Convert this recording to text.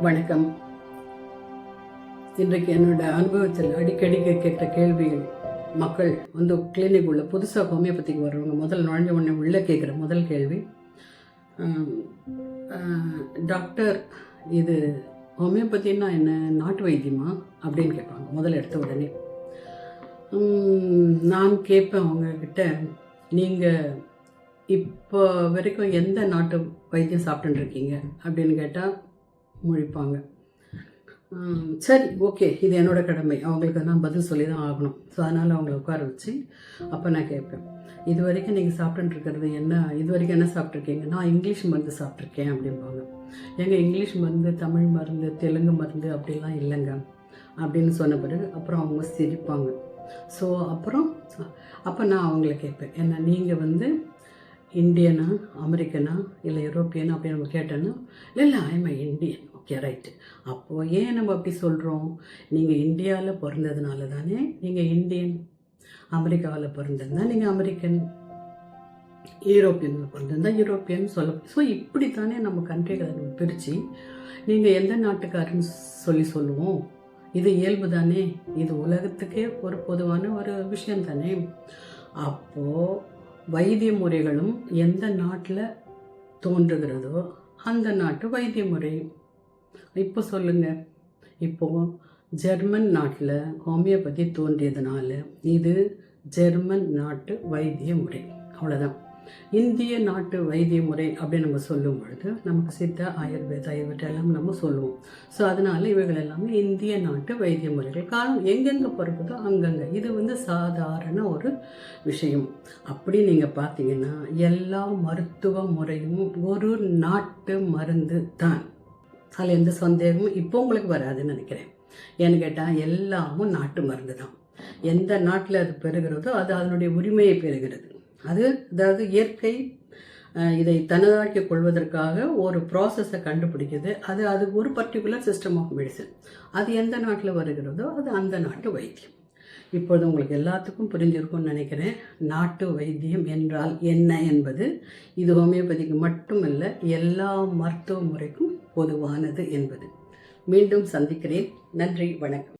வணக்கம். இன்றைக்கு என்னோட அனுபவத்தில் அடிக்கடி கேட்குற கேள்விகள், மக்கள் வந்து கிளினிக் உள்ள புதுசாக ஹோமியோபதிக்கு வர்றவங்க முதல் நுழைஞ்ச உடனே உள்ளே கேட்குற முதல் கேள்வி, டாக்டர் இது ஹோமியோபதினா என்ன, நாட்டு வைத்தியமா அப்படின்னு கேட்பாங்க முதல்ல எடுத்த உடனே. நான் கேட்பேன் அவங்கக்கிட்ட, நீங்கள் இப்போ வரைக்கும் எந்த நாட்டு வைத்தியம் சாப்பிட்டுருக்கீங்க அப்படின்னு கேட்டால் முழிப்பாங்க. சரி, ஓகே, இது என்னோட கடமை, அவங்களுக்கு நான் பதில் சொல்லி தான் ஆகணும். ஸோ அதனால் அவங்கள உட்கார வச்சு அப்போ நான் கேட்பேன், இது வரைக்கும் நீங்கள் சாப்பிட்டுருக்கிறது என்ன, இது வரைக்கும் என்ன சாப்பிட்ருக்கீங்க? நான் இங்கிலீஷ் மருந்து சாப்பிட்ருக்கேன் அப்படிம்பாங்க. எங்கள் இங்கிலீஷ் மருந்து, தமிழ் மருந்து, தெலுங்கு மருந்து அப்படிலாம் இல்லைங்க அப்படின்னு சொன்ன பிறகு அப்புறம் அவங்க சிரிப்பாங்க. ஸோ அப்போ நான் அவங்கள கேட்பேன், என்ன நீங்கள் வந்து இந்தியனா, அமெரிக்கனா, இல்லை யூரோப்பியனா அப்படின்னு நம்ம கேட்டோன்னா, இல்லை ஐம் இந்தியன். Okay, right. அப்போது ஏன் நம்ம அப்படி சொல்கிறோம்? நீங்கள் இந்தியாவில் பிறந்ததுனால தானே நீங்கள் இந்தியன், அமெரிக்காவில் பிறந்திருந்தா நீங்கள் அமெரிக்கன், யூரோப்பியனில் பிறந்திருந்தா யூரோப்பியன் சொல்ல. ஸோ இப்படி தானே நம்ம கண்ட்ரிகளை நம்ம பிரித்து நீங்கள் எந்த நாட்டுக்காரன்னு சொல்லுவோம். இது இயல்பு தானே, இது உலகத்துக்கே ஒரு பொதுவான ஒரு விஷயம் தானே. அப்போது வைத்திய முறைகளும் எந்த நாட்டில் தோன்றுகிறதோ அந்த நாட்டு வைத்திய முறை. இப்போ சொல்லுங்கள், இப்போது ஜெர்மன் நாட்டில் ஹோமியோபதி தோன்றியதுனால இது ஜெர்மன் நாட்டு வைத்திய முறை, அவ்வளோதான். இந்திய நாட்டு வைத்திய முறை அப்படின்னு நம்ம சொல்லும் பொழுது நமக்கு சித்தா, ஆயுர்வேதா இவற்றெல்லாம் நம்ம சொல்லுவோம். ஸோ அதனால் இவைகள் எல்லாமே இந்திய நாட்டு வைத்திய முறைகள். காரணம் எங்கெங்கே பிறகுதோ அங்கங்கே. இது வந்து சாதாரண ஒரு விஷயம். அப்படி நீங்கள் பார்த்தீங்கன்னா எல்லா மருத்துவ முறையும் ஒரு நாட்டு மருந்து தான். அதில் எந்த சந்தேகமும் இப்போ உங்களுக்கு வராதுன்னு நினைக்கிறேன். ஏன்னு கேட்டால் எல்லாமும் நாட்டு மருந்து தான். எந்த நாட்டில் அது பெறுகிறதோ அது அதனுடைய உரிமையை பெறுகிறது. அதாவது இயற்கை இதை தனதாக்கிக் கொள்வதற்காக ஒரு ப்ராசஸை கண்டுபிடிக்குது. அது ஒரு பர்டிகுலர் சிஸ்டம் ஆஃப் மெடிசன். அது எந்த நாட்டில் வருகிறதோ அது அந்த நாட்டு வைத்தியம். இப்போது உங்களுக்கு எல்லாத்துக்கும் புரிஞ்சிருக்கும்னு நினைக்கிறேன், நாட்டு வைத்தியம் என்றால் என்ன என்பது. இது ஹோமியோபதிக்கு மட்டுமல்ல, எல்லா மருத்துவ முறைக்கும் பொதுவானது என்பது. மீண்டும் சந்திக்கிறேன். நன்றி, வணக்கம்.